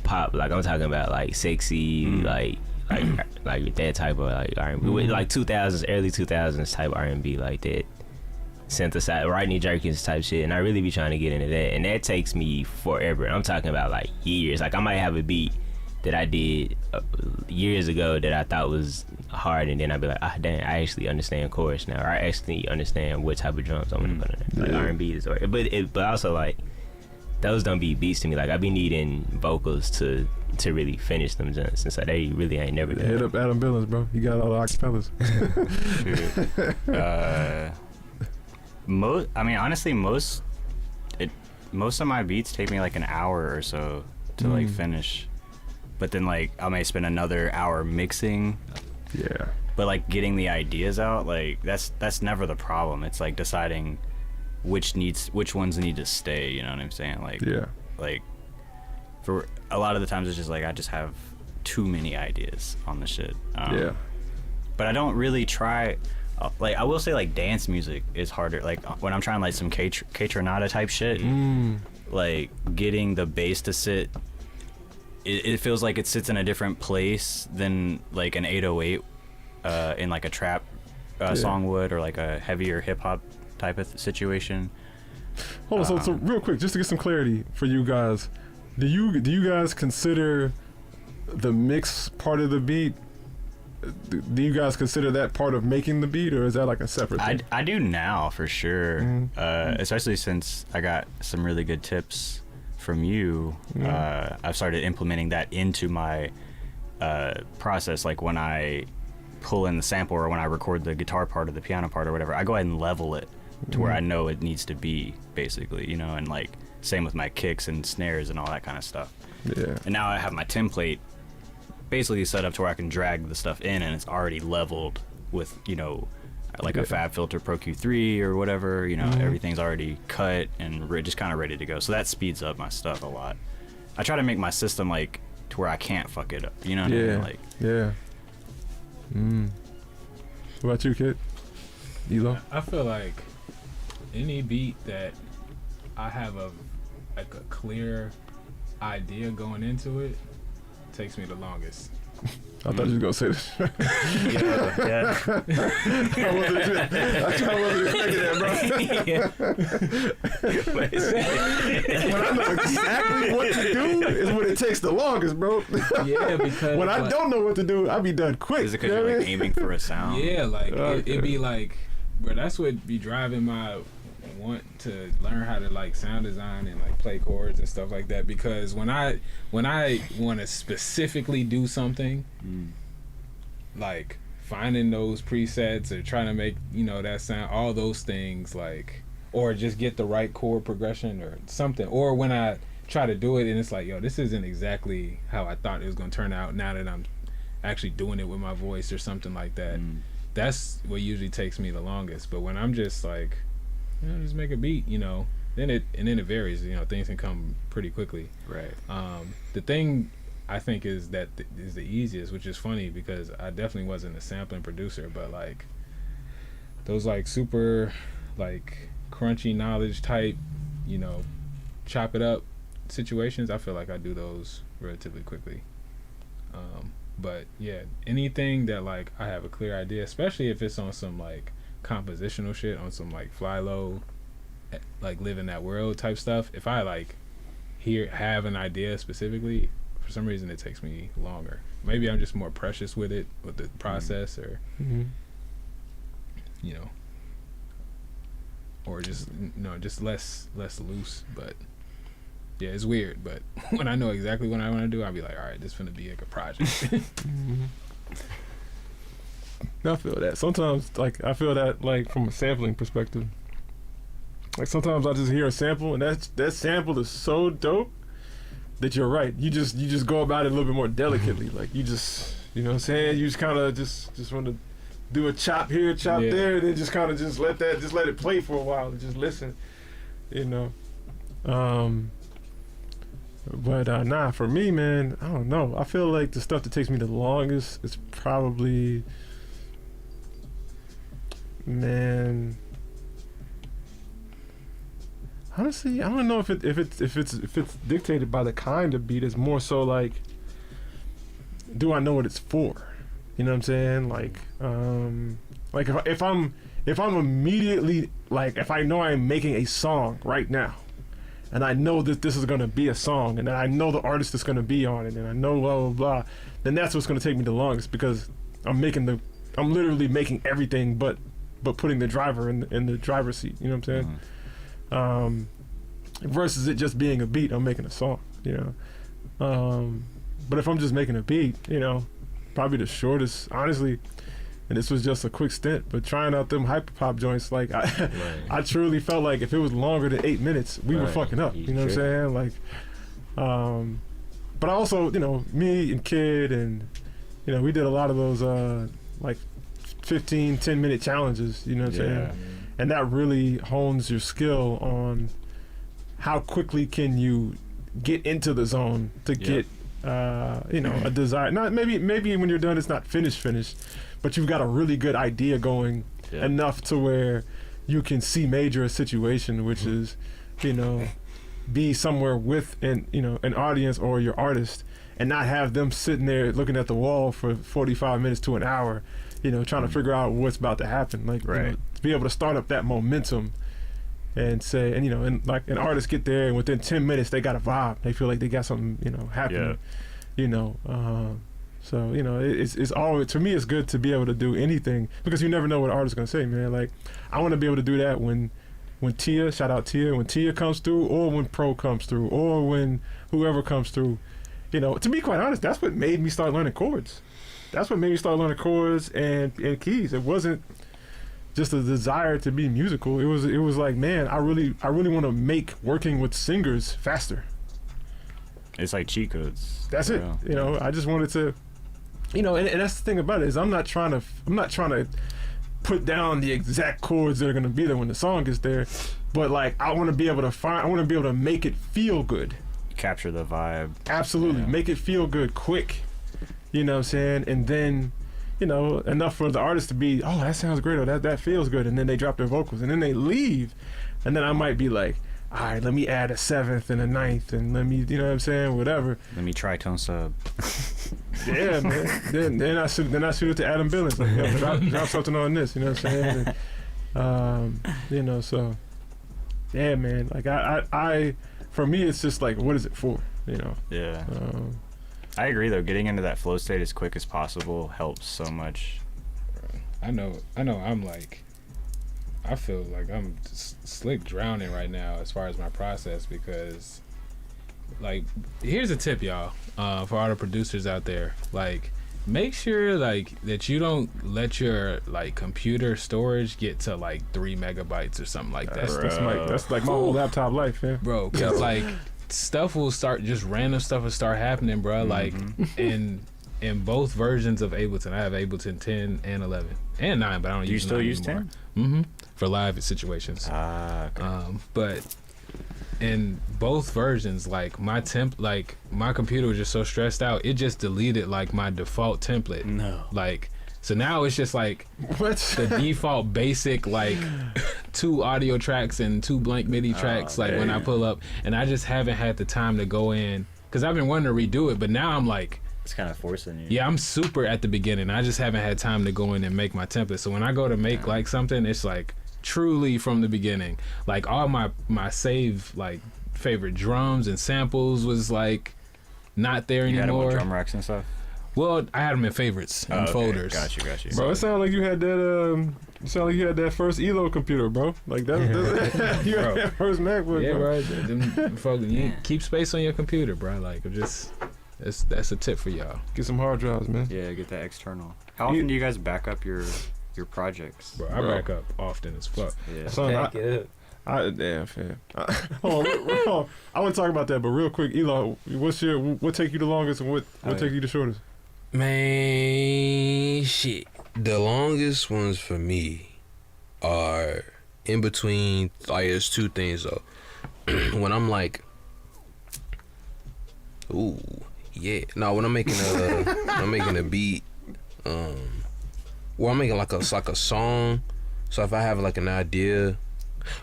pop. Like I'm talking about like sexy, like that type of like R&B, with like 2000s, early 2000s type R&B, like that synthesizer, Rodney Jerkins type shit. And I really be trying to get into that, and that takes me forever. I'm talking about like years. Like I might have a beat that I did years ago that I thought was hard, and then I'd be like, damn, I actually understand chorus now, or I actually understand what type of drums I'm gonna put in there. Like R&B is, but also like those don't be beats to me. Like I be needing vocals to really finish them joints, since like, they really ain't never Hit been. up Adam Billings, bro. You got all the acapellas. Honestly, most of my beats take me like an hour or so to like finish, but then like I may spend another hour mixing. Yeah. But like getting the ideas out, like that's never the problem. It's like deciding which ones need to stay. You know what I'm saying? Like Yeah. like for a lot of the times it's just like I just have too many ideas on the shit. Yeah. But I don't really try. Like I will say, like dance music is harder. Like when I'm trying like some K-Tronada type shit, like getting the bass to sit, it feels like it sits in a different place than like an 808 in like a trap song would, or like a heavier hip hop type of situation. Hold on, so real quick, just to get some clarity for you guys, do you guys consider the mix part of the beat? Do you guys consider that part of making the beat, or is that like a separate thing? I do now for sure, especially since I got some really good tips from you. I've started implementing that into my process. Like when I pull in the sample or when I record the guitar part or the piano part or whatever, I go ahead and level it to where I know it needs to be, basically, you know, and like same with my kicks and snares and all that kind of stuff. Yeah. And now I have my template basically set up to where I can drag the stuff in and it's already leveled with, you know, like a Fab Filter Pro Q3 or whatever, you know, everything's already cut and just kind of ready to go. So that speeds up my stuff a lot. I try to make my system like to where I can't fuck it up, you know what I mean? Like, yeah. What about you, kid? Elo? I feel like any beat that I have a clear idea going into it takes me the longest. I thought you was gonna say this. yeah. I wasn't expecting that, bro. When I know exactly what to do is when it takes the longest, bro. Yeah, because when I don't know what to do, I be done quick. Is it because you're like aiming for a sound? Yeah, like it'd be like, bro, that's what be driving my want to learn how to like sound design and like play chords and stuff like that, because when I want to specifically do something, like finding those presets or trying to make, you know, that sound, all those things, like, or just get the right chord progression or something, or when I try to do it and it's like, yo, this isn't exactly how I thought it was gonna turn out now that I'm actually doing it with my voice or something like that. That's what usually takes me the longest. But when I'm just like, you know, just make a beat, you know, then it varies, you know, things can come pretty quickly. Right. The thing I think is that is the easiest, which is funny because I definitely wasn't a sampling producer, but like those like super like crunchy knowledge type, you know, chop it up situations, I feel like I do those relatively quickly. But yeah, anything that like I have a clear idea, especially if it's on some like compositional shit, on some like fly low, like live in that world type stuff, if I like have an idea specifically, for some reason it takes me longer. Maybe I'm just more precious with it, with the process, or you know, or just, you know, just less loose. But yeah, it's weird, but when I know exactly what I want to do, I'll be like, all right, this is gonna be like a project. I feel that. Sometimes, like, I feel that, like, from a sampling perspective. Like, sometimes I just hear a sample, and that sample is so dope that you're right. You just go about it a little bit more delicately. Like, you just, you know what I'm saying? You just kind of just want to do a chop here, chop there, and then just kind of just let it play for a while and just listen, you know? But nah, for me, man, I don't know. I feel like the stuff that takes me the longest is probably, man, honestly, I don't know if it's dictated by the kind of beat. It's more so like, do I know what it's for? You know what I'm saying? Like if I'm immediately, like, if I know I'm making a song right now, and I know that this is gonna be a song, and I know the artist that's gonna be on it, and I know blah blah blah, then that's what's gonna take me the longest, because I'm literally making everything but putting the driver in the driver's seat. You know what I'm saying? Versus it just being a beat, I'm making a song. You know. But if I'm just making a beat, you know, probably the shortest, honestly. And this was just a quick stint, but trying out them hyperpop joints, like I truly felt like if it was longer than 8 minutes, we were fucking up. You know what I'm saying? Like, but I also, you know, me and Kid, and you know, we did a lot of those like 10 minute challenges. You know what I'm saying? And that really hones your skill on how quickly can you get into the zone to get you know, a desire. Not maybe when you're done, it's not finished, but you've got a really good idea going enough to where you can see major a situation, which is, you know, be somewhere with an audience or your artist, and not have them sitting there looking at the wall for 45 minutes to an hour, you know, trying to figure out what's about to happen. Like, you know, to be able to start up that momentum and say, and you know, and like an artist get there and within 10 minutes they got a vibe. They feel like they got something, you know, happening. You know, so you know, it's always, to me, it's good to be able to do anything, because you never know what an artist's gonna say, man. Like, I want to be able to do that when Tia, shout out Tia, when Tia comes through, or when Pro comes through, or when whoever comes through. You know, to be quite honest, that's what made me start learning chords. That's what made me start learning chords and keys. It wasn't just a desire to be musical. It was like, man, I really want to make working with singers faster. It's like cheat codes. That's it. real. You know, I just wanted to, you know, and that's the thing about it is I'm not trying to put down the exact chords that are gonna be there when the song gets there, but like I want to be able to make it feel good. Capture the vibe. Absolutely, Yeah. make it feel good quick. You know what I'm saying? And then, you know, enough for the artist to be, oh, that sounds great, or that feels good, and then they drop their vocals, and then they leave, and then I might be like, all right, let me add a 7th and a 9th, and let me, you know what I'm saying, whatever. Let me tritone sub. Yeah, man. Then I shoot it to Adam Billings. Like, yo, drop something on this. You know what I'm saying? And, you know, so yeah, man. Like I, for me, it's just like, what is it for? You know. Yeah. I agree though. Getting into that flow state as quick as possible helps so much. I know. I'm like, I feel like I'm slick drowning right now as far as my process because, like, here's a tip, y'all, for all the producers out there. Like, make sure like that you don't let your like computer storage get to like 3 megabytes or something like that, That's like my whole laptop life, man. bro. Cause like stuff will start, just random stuff will start happening, bro. Like in both versions of Ableton, I have Ableton 10 and 11 and 9, but I don't Do you use still 9 use anymore. 10? Mm-hmm. For live situations. Okay. But in both versions, like my computer was just so stressed out, it just deleted like my default template. No. Like, so now it's just like What? the default basic like 2 audio tracks and 2 blank MIDI tracks. Like when I pull up, and I just haven't had the time to go in because I've been wanting to redo it, but now I'm like, It's kind of forcing you. yeah, I'm super at the beginning. I just haven't had time to go in and make my template. So when I go to make like something, it's like truly from the beginning. Like all my save like favorite drums and samples was like not there You had them anymore. with drum racks and stuff? Well, I had them in favorites and Okay. folders. Got you. Bro, it sounded like you had that. It sounded like you had that first Elo computer, bro. Like that. You had Bro. that first MacBook, Yeah, bro. bro. Them folks, you keep space on your computer, bro. Like just that's a tip for y'all. Get some hard drives, man. Yeah, get that external. How often do you guys back up your projects? Bro, I back up often as fuck. Yeah. Son, damn, fam. Hold on. I want to talk about that, but real quick, Elo, what take you the longest and what take you the shortest? Man, shit. The longest ones for me are in between. Like, there's 2 things though. When I'm like, ooh, yeah. No, when I'm making a beat, well, I'm making like a song. So if I have like an idea,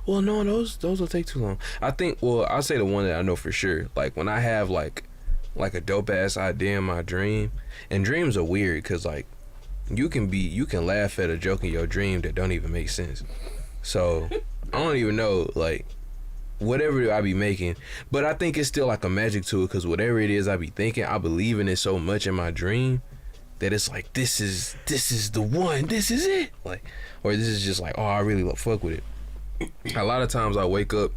well, no, those will take too long. I think. Well, I'll say the one that I know for sure. Like when I have like a dope ass idea in my dream, and dreams are weird because like you can laugh at a joke in your dream that don't even make sense. So I don't even know like whatever I be making, but I think it's still like a magic to it because whatever it is I be thinking, I believe in it so much in my dream that it's like this is the one, this is it, like, or this is just like, oh, I really fuck with it. A lot of times I wake up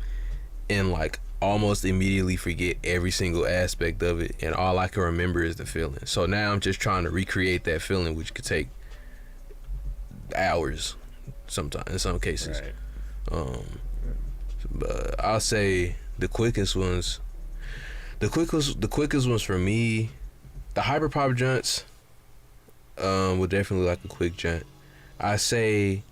and like almost immediately forget every single aspect of it, and all I can remember is the feeling. So now I'm just trying to recreate that feeling, which could take hours sometimes in some cases. Right. But I'll say the quickest ones for me, the hyperpop junts would definitely like a quick junt. I say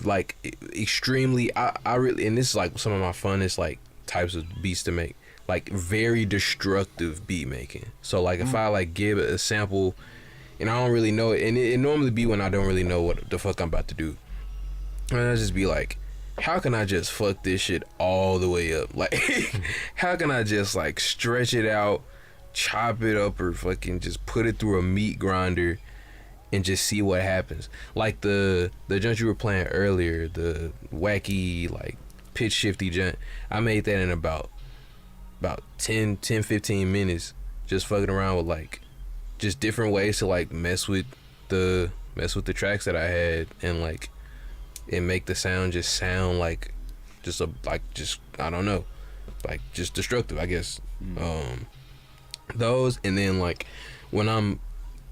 like extremely, I really, and this is like some of my funnest like types of beats to make, like very destructive beat making. So like if I like give a sample and I don't really know it, and it normally be when I don't really know what the fuck I'm about to do, and I just be like, how can I just fuck this shit all the way up? Like how can I just like stretch it out, chop it up, or fucking just put it through a meat grinder and just see what happens. Like the joint you were playing earlier, the wacky like pitch shifty joint, I made that in about 10-15 minutes, just fucking around with like just different ways to like mess with the tracks that I had, and like and make the sound just sound like just I don't know, like just destructive, I guess. Those, and then like when I'm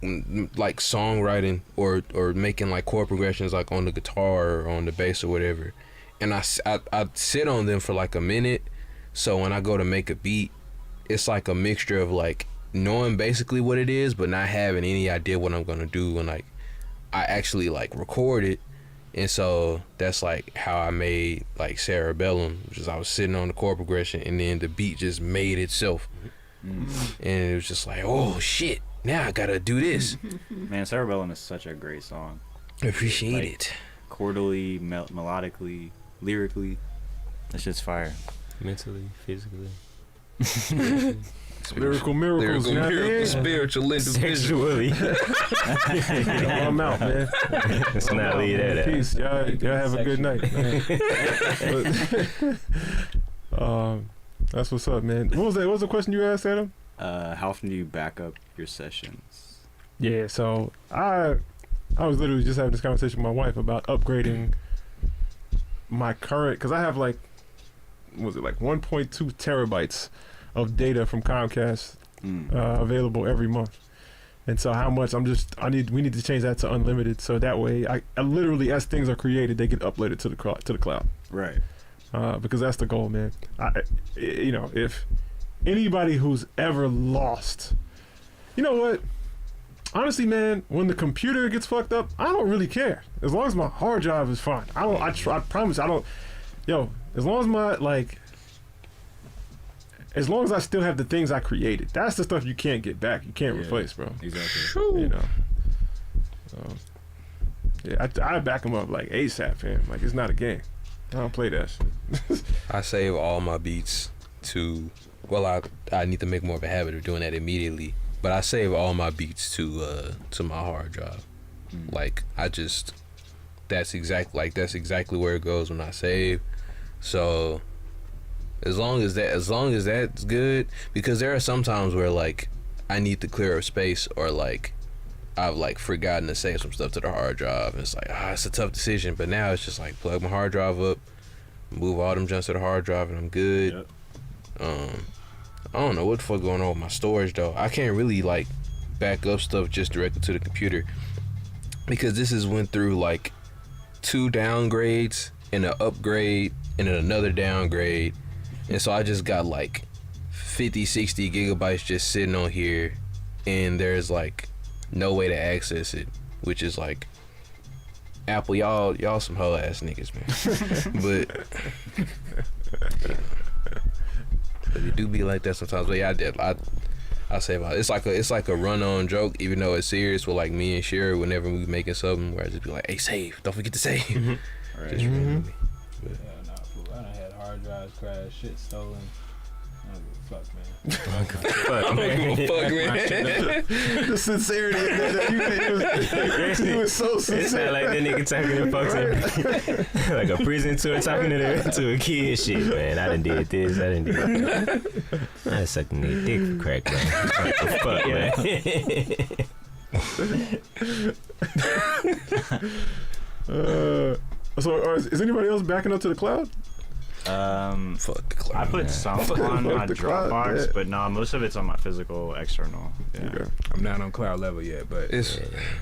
like songwriting or making like chord progressions like on the guitar or on the bass or whatever, and I sit on them for like a minute. So when I go to make a beat, it's like a mixture of like knowing basically what it is but not having any idea what I'm gonna do when like I actually like record it. And so that's like how I made like Cerebellum, which is I was sitting on the chord progression and then the beat just made itself. And it was just like, oh shit, now I gotta do this. Man, Cerebellum is such a great song. Appreciate Like, it. Chordally, melodically, lyrically, that shit's fire. Mentally, physically. Lyrical miracles, you know what I mean? Spiritual individual. Sexually. I'm out, man. Let's not leave that out. Peace. Y'all have a good night, man. That's what's up, man. What was that? What was the question you asked, Adam? How often do you back up your sessions? Yeah, so I was literally just having this conversation with my wife about upgrading my current, because I have like, what was it, like 1.2 terabytes of data from Comcast available every month. And so how much we need to change that to unlimited, so that way I literally, as things are created, they get uploaded to the cloud. Right. Because that's the goal, man. If anybody who's ever lost, you know what? Honestly, man, when the computer gets fucked up, I don't really care. As long as my hard drive is fine. I promise I don't. Yo, as long as as long as I still have the things I created, that's the stuff you can't get back. You can't replace, bro. Exactly. You know. I back them up like ASAP, fam. Like it's not a game. I don't play that shit. I save all my beats to, well, I need to make more of a habit of doing that immediately, but I save all my beats to my hard drive. Like that's exactly where it goes when I save. So as long as that's good, because there are some times where like I need to clear up space, or like I've like forgotten to save some stuff to the hard drive, and it's like it's a tough decision. But now it's just like plug my hard drive up, move all them jumps to the hard drive, and I'm good. Yep. I don't know what the fuck going on with my storage though. I can't really like back up stuff just directly to the computer, because this has went through like 2 downgrades and an upgrade and then another downgrade, and so I just got like 50-60 gigabytes just sitting on here, and there's like no way to access it, which is like, Apple, y'all some hoe ass niggas, man. but it do be like that sometimes. But yeah, I save out. It's like a run on joke, even though it's serious with like me and Sherry whenever we making something, where I just be like, hey, save, don't forget to save. Right. Just randomly. Yeah, nah, fool. I done had hard drives crash, shit stolen. I don't give a fuck, man. I don't give a fuck, man. The sincerity of that, you was so It sincere. sound like that nigga talking to folks like a prison tour talking to a kid. Shit, man. I done did this. I done did that. I done sucked a nigga dick for crack, man. Fuck, man. So is anybody else backing up to the cloud? Fuck the cloud. I put some on my the cloud, Dropbox, yeah. but no, most of it's on my physical external. Yeah. Okay. I'm not on cloud level yet, but It's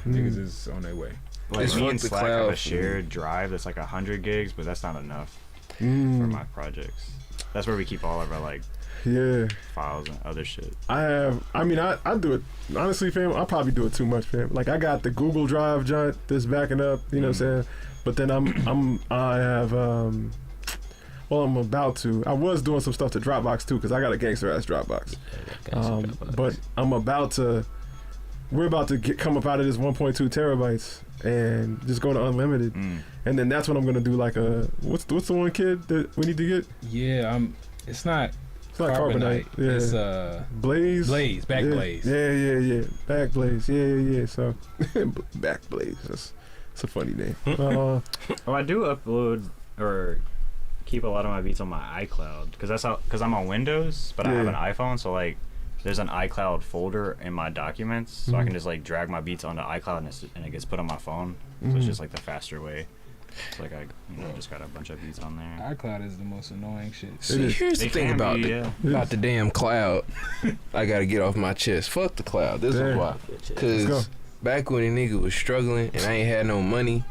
niggas is on their way. Like It's me fuck and the Slack have a cloud. shared drive that's like 100 gigs, but that's not enough for Mm, my projects. That's where we keep all of our like yeah. files and other shit. I do it, honestly, fam, I probably do it too much, fam. Like, I got the Google Drive joint that's backing up, you know what I'm saying? But then I'm about to. I was doing some stuff to Dropbox too, because I got a gangster ass Dropbox. But I'm about to. We're about to come up out of this 1.2 terabytes and just go to unlimited, and then that's when I'm gonna do like a what's the one, kid, that we need to get? Yeah, it's not It's not Carbonite. Yeah. It's Blaze. Back yeah. Blaze. Yeah. Back Blaze. Yeah. So Back Blaze. That's a funny name. Oh, I do upload or keep a lot of my beats on my iCloud because I'm on Windows, but I have an iPhone, so like there's an iCloud folder in my documents, so I can just like drag my beats onto iCloud and it gets put on my phone. So it's just like the faster way. It's like I just got a bunch of beats on there. iCloud is the most annoying shit. See, here's the It thing can about be, about the damn cloud. I gotta get off my chest. Fuck the cloud. This is Damn. why. Let's go. Cause back when a nigga was struggling and I ain't had no money,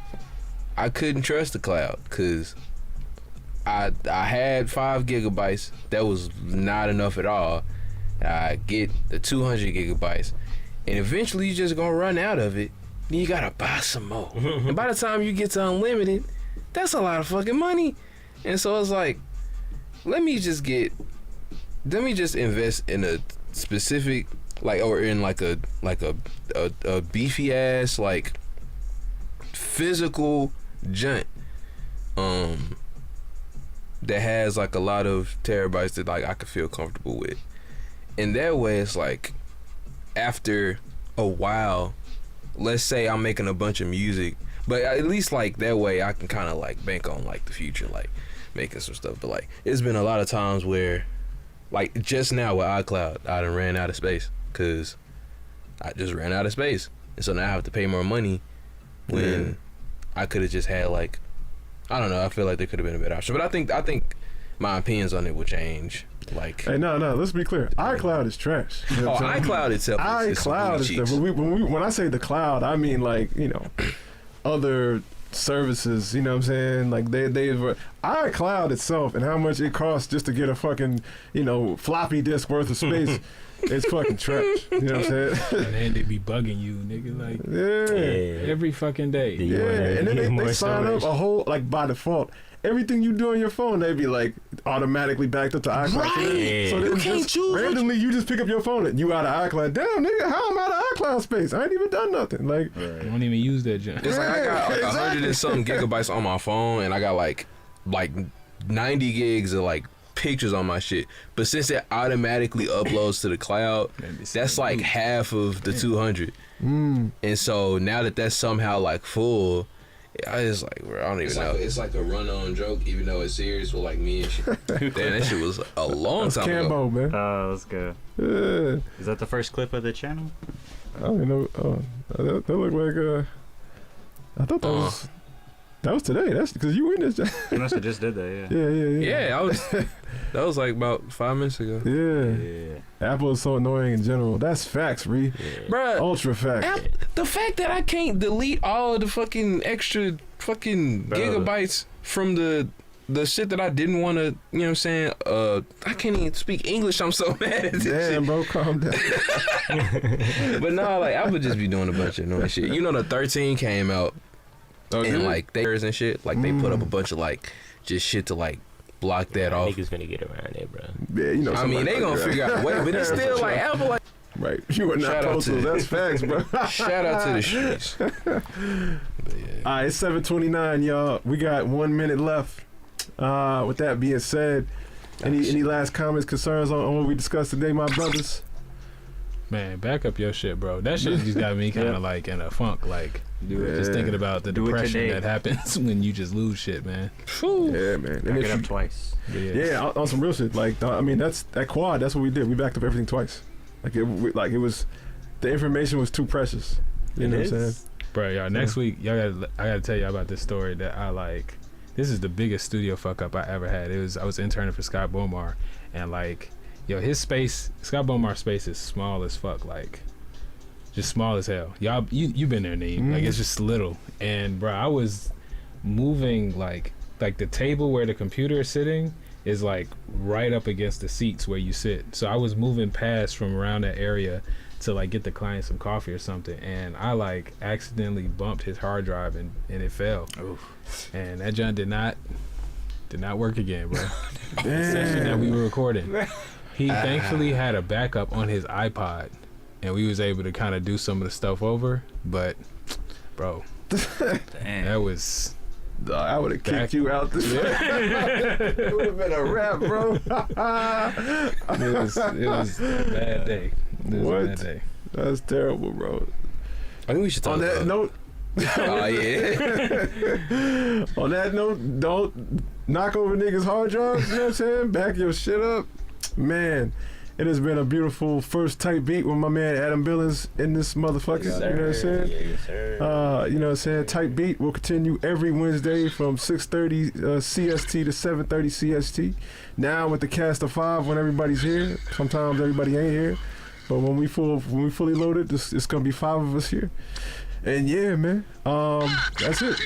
I couldn't trust the cloud. Cause I had 5 gigabytes. That was not enough at all. I get the 200 gigabytes, and eventually you just gonna run out of it. Then you gotta buy some more. And by the time you get to unlimited, that's a lot of fucking money. And so it's like, let me just invest in a specific, like, or in like a beefy ass, like, physical junk that has like a lot of terabytes that like I could feel comfortable with. And that way it's like, after a while, let's say I'm making a bunch of music, but at least like that way I can kind of like bank on like the future, like making some stuff. But like, it's been a lot of times where, like just now with iCloud, I done ran out of space because I just ran out of space, and so now I have to pay more money when I could have just had like, I don't know, I feel like there could have been a better option. But I think my opinions on it will change. Like, Hey, no, let's be clear. iCloud is trash. You know what I'm saying? iCloud itself is iCloud is cheeks. when I say the cloud, I mean like, other services, you know what I'm saying? Like they iCloud itself and how much it costs just to get a fucking, floppy disk worth of space. It's fucking trash. You know what I'm saying? And then they be bugging you, nigga, like Yeah. every fucking day. Yeah. And then they More sign up storage. a whole, like by default. Everything you do on your phone, they be like automatically backed up to iCloud. Right. So then You can't just choose what randomly you just pick up your phone and you out of iCloud. Damn, nigga, how am I out of iCloud space? I ain't even done nothing. Like, You don't even use that junk. It's like I got like Exactly. 100 and something gigabytes on my phone, and I got like 90 gigs of like pictures on my shit. But since it automatically uploads to the cloud, that's like half of the 200. And so now that that's somehow like full, I just like, bro, I don't even know. It's like a run-on joke, even though it's serious with like me and shit. Damn, that shit was a long time ago. Cambo, man. Oh, let's go. Yeah. Is that the first clip of the channel? I don't even know. That looked like I thought that was today. That's because you in this. You must have just did that, yeah. Yeah. That was like about 5 minutes ago. Yeah. Apple is so annoying in general. That's facts, Ree. Bruh, Ultra facts. the fact that I can't delete all of the fucking extra fucking gigabytes from the shit that I didn't want to, you know what I'm saying? I can't even speak English. I'm so mad at this Damn, shit. bro, calm down. But no, like I would just be doing a bunch of annoying shit. You know, the 13 came out and like they and shit, like they put up a bunch of like just shit to like block that off. Niggas gonna get around there, bro. Yeah, I mean, they gonna figure out a way, but it's still like Apple. Like, Right. You are not Shout out postal. to- That's facts, bro. shout out to the streets. But yeah. All right, it's 7:29, y'all. We got 1 minute left. With that being said, any last comments, concerns on what we discussed today, my brothers? Man, back up your shit, bro. That shit just got me kind of like in a funk, like just thinking about the Do it depression today. that happens when you just lose shit, man. Yeah, man. And Back if it up you- twice. But yeah, on some real shit. Like, I mean, that's that quad. That's what we did. We backed up everything twice. Like it was, the information was too precious. You know what I'm saying? Bro, y'all, next week, I gotta tell y'all about this story that I like. This is the biggest studio fuck up I ever had. I was interning for Scott Bomar, and like, his space, Scott Bomar's space is small as fuck, like, just small as hell. Y'all, you been there, Neem. Like, it's just little. And bro, I was moving like the table where the computer is sitting is like right up against the seats where you sit. So I was moving past from around that area to like get the client some coffee or something, and I like accidentally bumped his hard drive and it fell. And that junk did not work again, bro. The session that we were recording, he thankfully had a backup on his iPod, and we was able to kind of do some of the stuff over. But bro, Damn. that was I would have kicked you out this. It would have been a wrap, bro. it was a bad day. It was What? a bad day. That's terrible, bro. I think we should talk On that about. note, Oh yeah. on that note, don't knock over niggas' hard drives. You know what I'm saying? Back your shit up, man. It has been a beautiful first Tight Beat with my man Adam Billings in this motherfucker. Yes, You know what I'm saying? Yes, sir. You know what I'm saying? Tight Beat will continue every Wednesday from 6:30 CST to 7:30 CST. Now with the cast of 5 when everybody's here. Sometimes everybody ain't here. But when we fully loaded, it's gonna be 5 of us here. And yeah, man. That's it.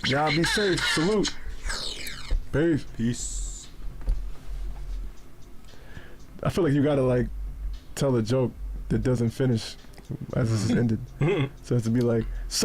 Y'all be safe. Salute. Peace. I feel like you gotta like tell a joke that doesn't finish as this is ended. So it has to be like, so